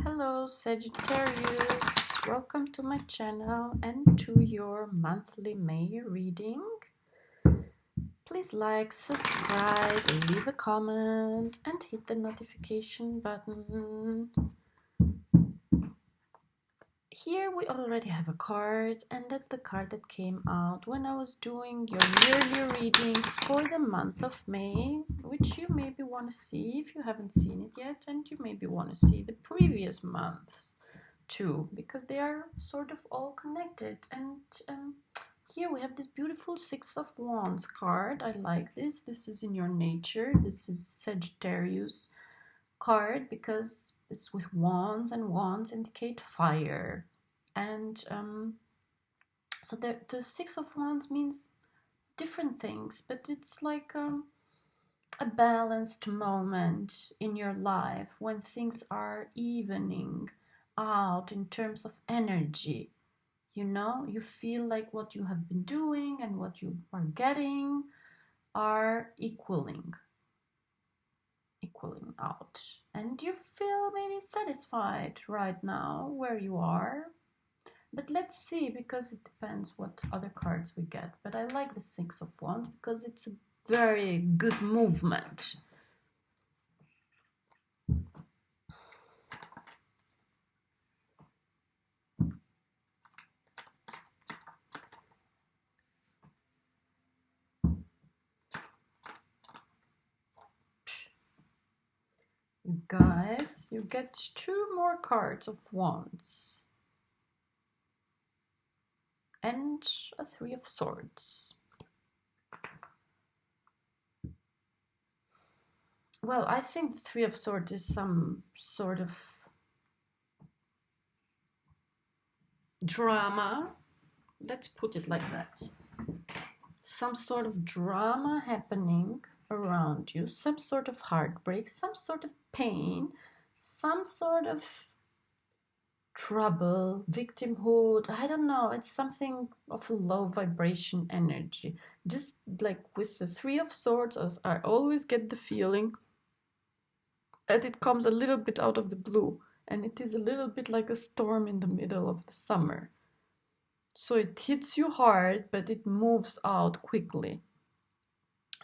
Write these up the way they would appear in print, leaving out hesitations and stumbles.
Hello Sagittarius, welcome to my channel and to your monthly May reading. Please like, subscribe, leave a comment and hit the notification button. Here we already have a card, and that's the card that came out when I was doing your yearly reading for the month of May, which you maybe want to see if you haven't seen it yet, and you maybe want to see the previous month too, because they are sort of all connected. And here we have this beautiful Six of Wands card. I like this. This is in your nature. This is Sagittarius card because it's with wands, and wands indicate fire. And so the Six of Wands means different things, but it's like a balanced moment in your life when things are evening out in terms of energy. You know, you feel like what you have been doing and what you are getting are equaling out, and you feel maybe satisfied right now where you are. But let's see, because it depends what other cards we get. But I like the Six of Wands because it's a very good movement. You guys, you get two more cards of Wands and a Three of Swords. Well, I think the Three of Swords is some sort of drama. Let's put it like that. Some sort of drama happening around you, some sort of heartbreak, some sort of pain, some sort of trouble, victimhood. I don't know. It's something of a low vibration energy. Just like with the Three of Swords, as I always get the feeling that it comes a little bit out of the blue, and it is a little bit like a storm in the middle of the summer. So it hits you hard, but it moves out quickly.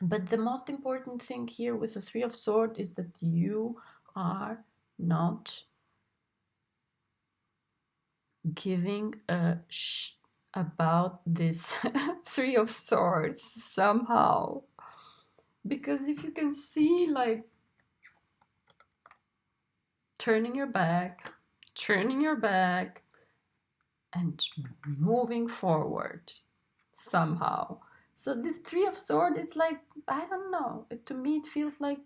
But the most important thing here with the Three of Swords is that you are not giving a about this Three of Swords somehow. Because if you can see, like, turning your back, and moving forward somehow. So this Three of Swords, it's like, I don't know, to me it feels like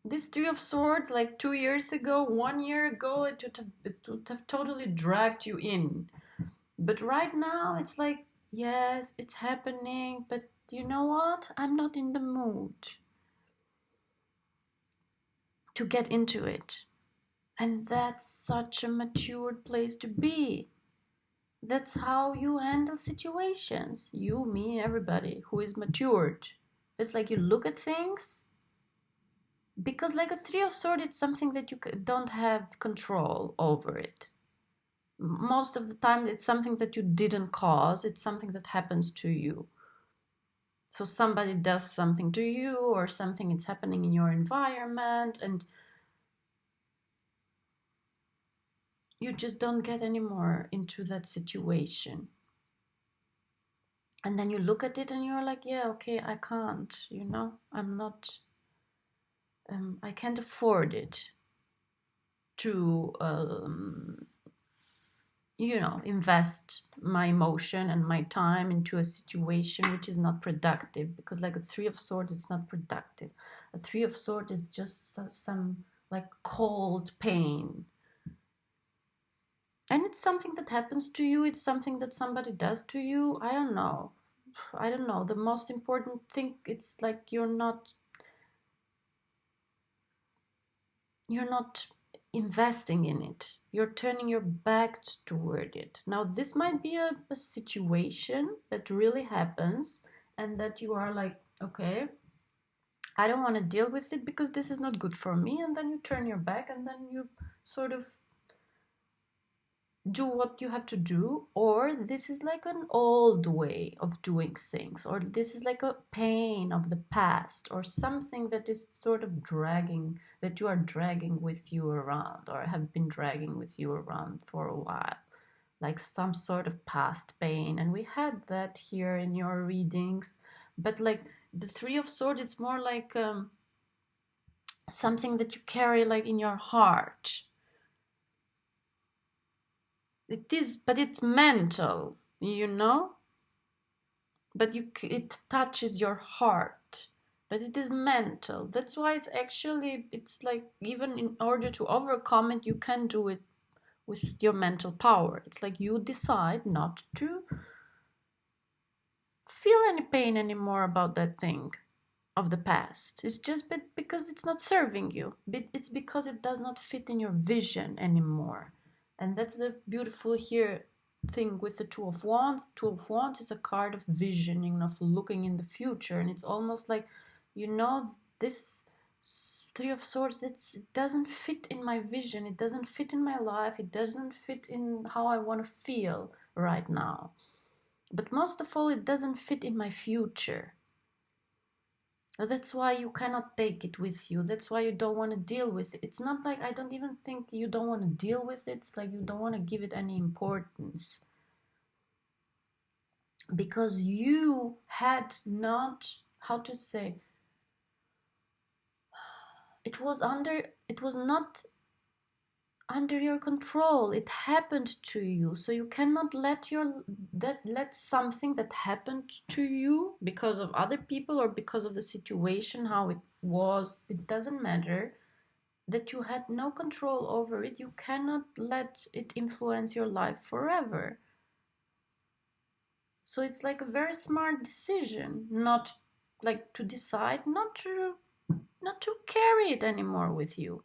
this Three of Swords, like 2 years ago, 1 year ago, it would have totally dragged you in. But right now it's like, yes, it's happening, but you know what? I'm not in the mood to get into it. And that's such a matured place to be. That's how you handle situations. You, me, everybody who is matured. It's like you look at things, because like a Three of Swords, it's something that you don't have control over it. Most of the time, it's something that you didn't cause. It's something that happens to you. So somebody does something to you, or something is happening in your environment, and you just don't get anymore into that situation. And then you look at it and you're like, yeah, okay, I can't, you know, I'm not, I can't afford it to, you know, invest my emotion and my time into a situation which is not productive. Because like a Three of Swords, it's not productive. A Three of Swords is just some like cold pain. And it's something that happens to you. It's something that somebody does to you. I don't know. The most important thing, it's like you're not investing in it. You're turning your back toward it. Now, this might be a situation that really happens, and that you are like, okay, I don't want to deal with it because this is not good for me, and then you turn your back and then you sort of do what you have to do, or this is like an old way of doing things, or this is like a pain of the past, or something that is sort of dragging, that you are dragging with you around, or have been dragging with you around for a while, like some sort of past pain. And we had that here in your readings, but like the Three of Swords is more like something that you carry like in your heart. It is, but it's mental, you know? But it touches your heart. But it is mental. That's why it's actually, it's like, even in order to overcome it, you can do it with your mental power. It's like you decide not to feel any pain anymore about that thing of the past. It's just because it's not serving you. It's because it does not fit in your vision anymore. And that's the beautiful here thing with the Two of Wands. Two of Wands is a card of visioning, of looking in the future. And it's almost like, you know, this Three of Swords, it doesn't fit in my vision. It doesn't fit in my life. It doesn't fit in how I want to feel right now. But most of all, it doesn't fit in my future. That's why you cannot take it with you. That's why you don't want to deal with it. It's not like, I don't even think you don't want to deal with it. It's like you don't want to give it any importance. Because you had not, how to say, it was not under your control. It happened to you, so you cannot let something that happened to you because of other people or because of the situation, how it was, it doesn't matter, that you had no control over it. You cannot let it influence your life forever. So it's like a very smart decision, not like to decide not to carry it anymore with you.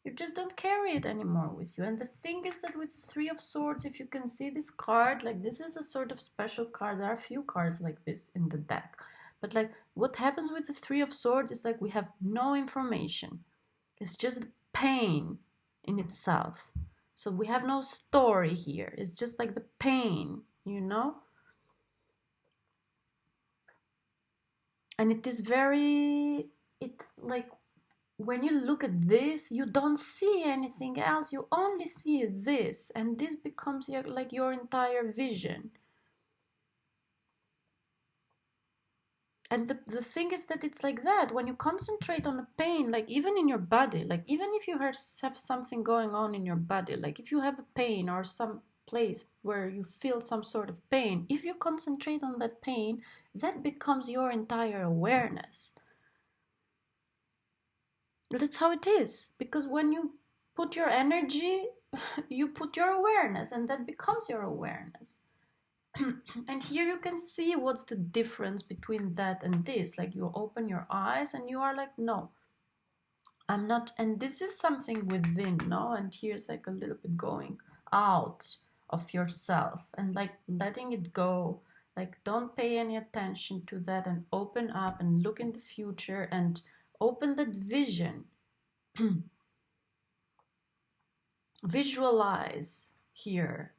You just don't carry it anymore with you. And the thing is that with Three of Swords, if you can see this card, like this is a sort of special card. There are a few cards like this in the deck. But like what happens with the Three of Swords is like we have no information. It's just pain in itself. So we have no story here. It's just like the pain, you know? And it is very, it's like, when you look at this, you don't see anything else. You only see this, and this becomes your entire vision. And the thing is that it's like that. When you concentrate on the pain, like even in your body, like even if you have something going on in your body, like if you have a pain or some place where you feel some sort of pain, if you concentrate on that pain, that becomes your entire awareness. That's how it is. Because when you put your energy, you put your awareness, and that becomes your awareness. And here you can see what's the difference between that and this. Like you open your eyes and you are like, no, I'm not. And this is something within, no? And here's like a little bit going out of yourself and like letting it go. Like don't pay any attention to that and open up and look in the future and open that vision. Visualize here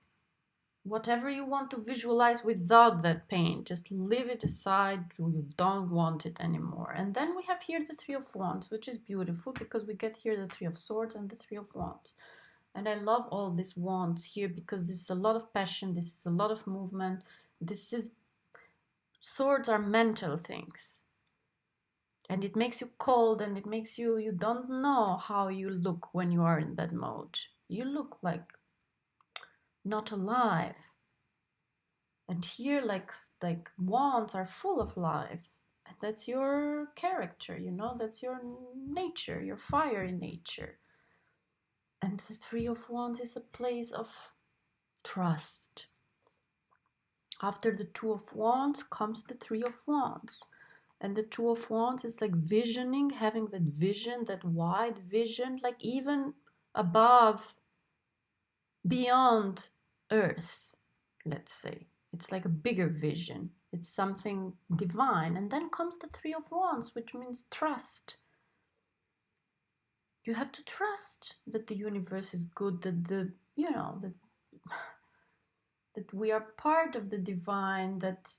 whatever you want to visualize without that pain. Just leave it aside. You don't want it anymore. And then we have here the Three of Wands, which is beautiful because we get here the Three of Swords and the Three of Wands. And I love all these wands here because this is a lot of passion. This is a lot of movement. Swords are mental things. And it makes you cold, and it makes you don't know how you look when you are in that mode. You look like not alive. And here like wands are full of life. And that's your character, you know, that's your nature, your fiery nature. And the Three of Wands is a place of trust. After the Two of Wands comes the Three of Wands. And the Two of Wands is like visioning, having that vision, that wide vision, like even above, beyond Earth, let's say. It's like a bigger vision. It's something divine. And then comes the Three of Wands, which means trust. You have to trust that the universe is good, that that we are part of the divine, that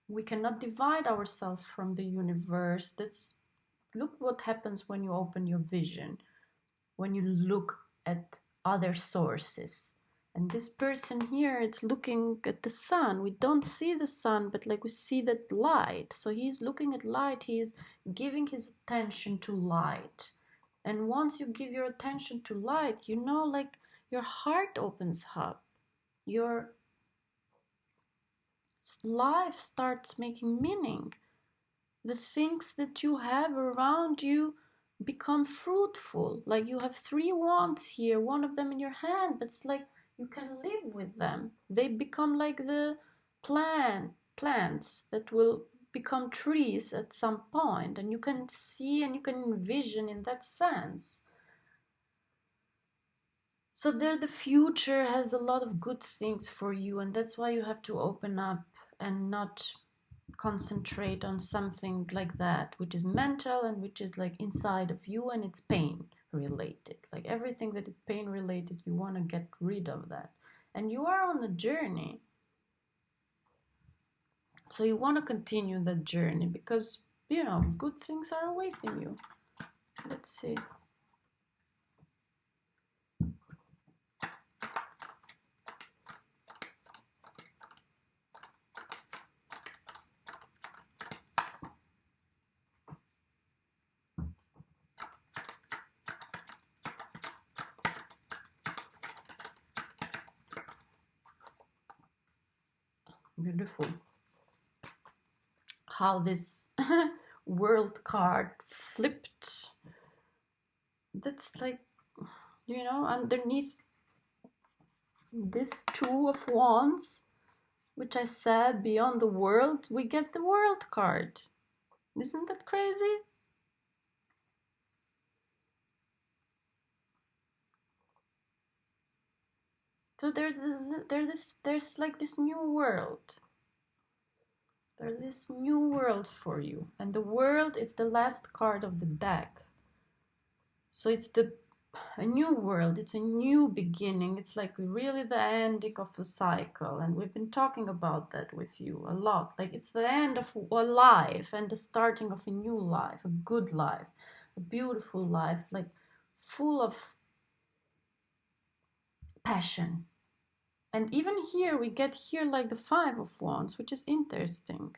we cannot divide ourselves from the universe. Look what happens when you open your vision, when you look at other sources. And this person here, it's looking at the sun. We don't see the sun, but like we see that light. So he's looking at light. He is giving his attention to light. And once you give your attention to light, like your heart opens up. Your life starts making meaning. The things that you have around you become fruitful. Like you have 3 wands here, one of them in your hand, but it's like you can live with them. They become like the plants that will become trees at some point, and you can see and you can envision in that sense. So there, the future has a lot of good things for you, and that's why you have to open up and not concentrate on something like that, which is mental and which is like inside of you, and it's pain related. Like everything that is pain related, you want to get rid of that. And you are on a journey. So you want to continue that journey because, good things are awaiting you. Let's see. Beautiful. How this world card flipped. That's like, underneath this 2 of Wands, which I said beyond the world, we get the World card. Isn't that crazy? So there's like this new world. There's this new world for you, and the world is the last card of the deck. So it's a new world. It's a new beginning. It's like really the ending of a cycle, and we've been talking about that with you a lot. Like it's the end of a life and the starting of a new life, a good life, a beautiful life, like full of passion. And even here, we get here like the 5 of Wands, which is interesting.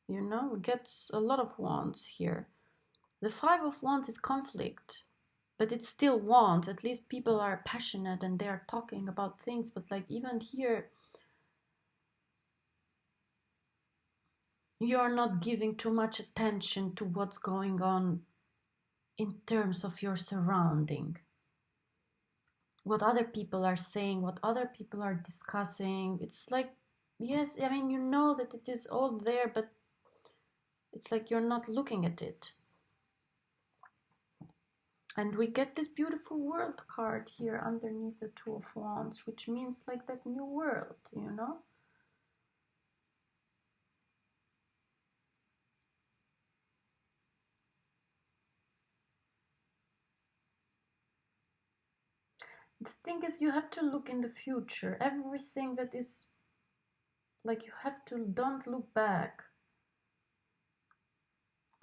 We get a lot of Wands here. The 5 of Wands is conflict, but it's still Wands. At least people are passionate and they are talking about things. But like even here, you're not giving too much attention to what's going on in terms of your surrounding. What other people are saying, what other people are discussing. It's like, yes, I mean, that it is all there, but it's like you're not looking at it. And we get this beautiful world card here underneath the 2 of Wands, which means like that new world, The thing is, you have to look in the future. Everything that is like, you have to, don't look back.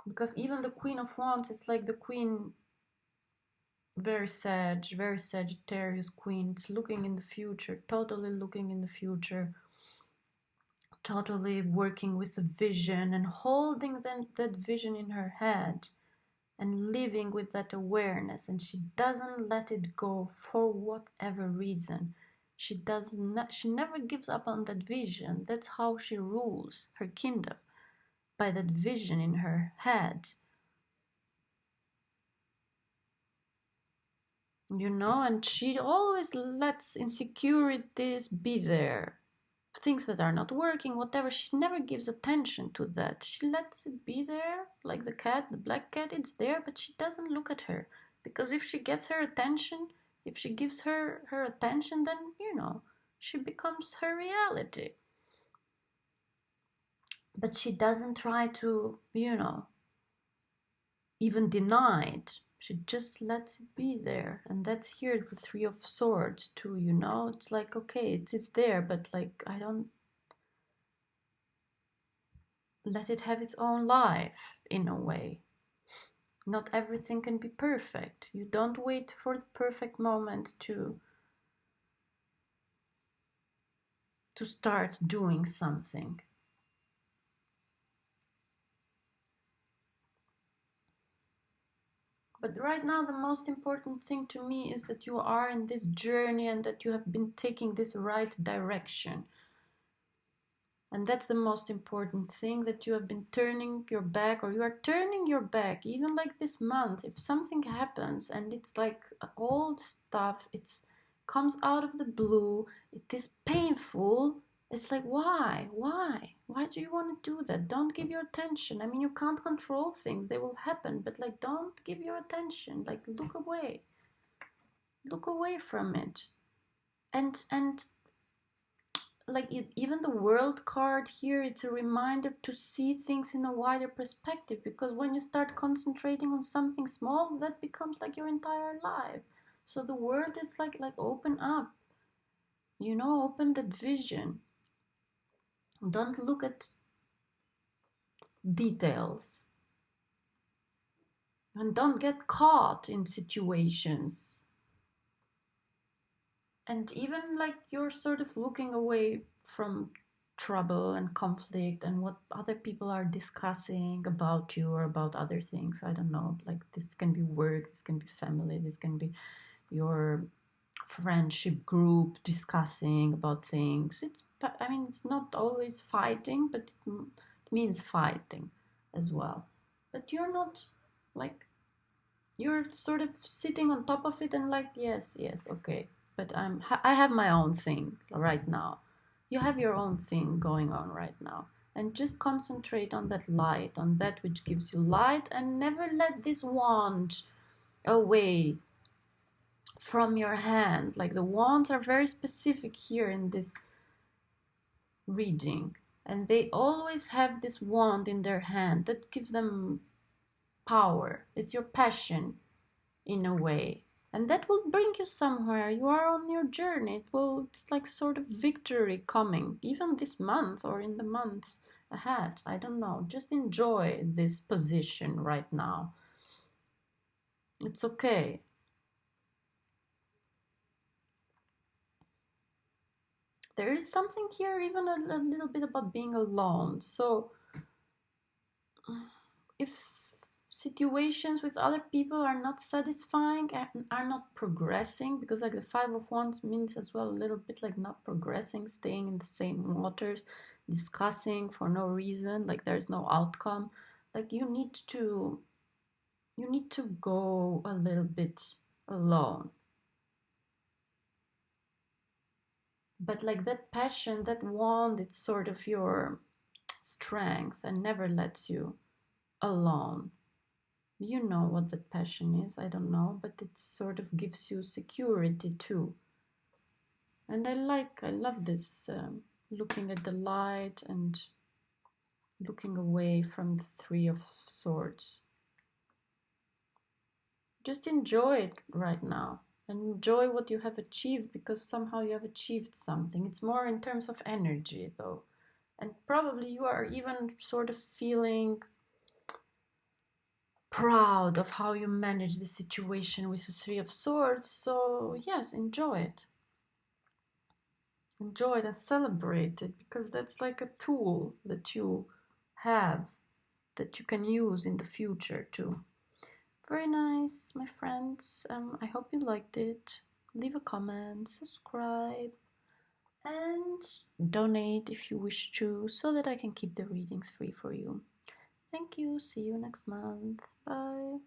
Because even the Queen of Wands is like the Queen, very Sagittarius Queen. It's looking in the future, totally looking in the future, totally working with a vision and holding that vision in her head and living with that awareness. And she doesn't let it go for whatever reason. She never gives up on that vision. That's how she rules her kingdom, by that vision in her head. And she always lets insecurities be there. Things that are not working, whatever, she never gives attention to that. She lets it be there, like the cat, the black cat, it's there, but she doesn't look at her. Because if she gets her attention, if she gives her attention, then, she becomes her reality. But she doesn't try to, even deny it. She just lets it be there. And that's here the Three of Swords too, It's like, okay, it is there, but like, I don't let it have its own life in a way. Not everything can be perfect. You don't wait for the perfect moment to start doing something. But right now, the most important thing to me is that you are in this journey and that you have been taking this right direction. And that's the most important thing, that you have been turning your back, or you are turning your back, even like this month. If something happens and it's like old stuff, it comes out of the blue, it is painful. It's like, why? Why do you want to do that? Don't give your attention. I mean, you can't control things, they will happen, but like, don't give your attention. Like, look away from it. And like even the world card here, it's a reminder to see things in a wider perspective, because when you start concentrating on something small, that becomes like your entire life. So the world is like open up, open that vision. Don't look at details, and don't get caught in situations. And even like you're sort of looking away from trouble and conflict and what other people are discussing about you or about other things. I don't know, like this can be work, this can be family, this can be your friendship group discussing about things. It's not always fighting, but it means fighting as well. But you're not like, you're sort of sitting on top of it and like, yes, okay, but I have my own thing right now. You have your own thing going on right now, and just concentrate on that light, on that which gives you light, and never let this wand away from your hand. Like, the wands are very specific here in this reading, and they always have this wand in their hand that gives them power. It's your passion in a way, and that will bring you somewhere. You are on your journey. It's like sort of victory coming, even this month or in the months ahead. I don't know, just enjoy this position right now. It's okay. There is something here, even a little bit about being alone. So if situations with other people are not satisfying and are not progressing, because like the Five of Wands means as well a little bit like not progressing, staying in the same waters, discussing for no reason, like there's no outcome. Like you need to go a little bit alone. But like that passion, that wand, it's sort of your strength and never lets you alone. You know what that passion is, I don't know, but it sort of gives you security too. And I love this, looking at the light and looking away from the Three of Swords. Just enjoy it right now. Enjoy what you have achieved, because somehow you have achieved something. It's more in terms of energy though. And probably you are even sort of feeling proud of how you manage the situation with the Three of Swords. So yes, enjoy it. Enjoy it and celebrate it, because that's like a tool that you have that you can use in the future too. Very nice, my friends. I hope you liked it. Leave a comment, subscribe, and donate if you wish to, so that I can keep the readings free for you. Thank you. See you next month. Bye.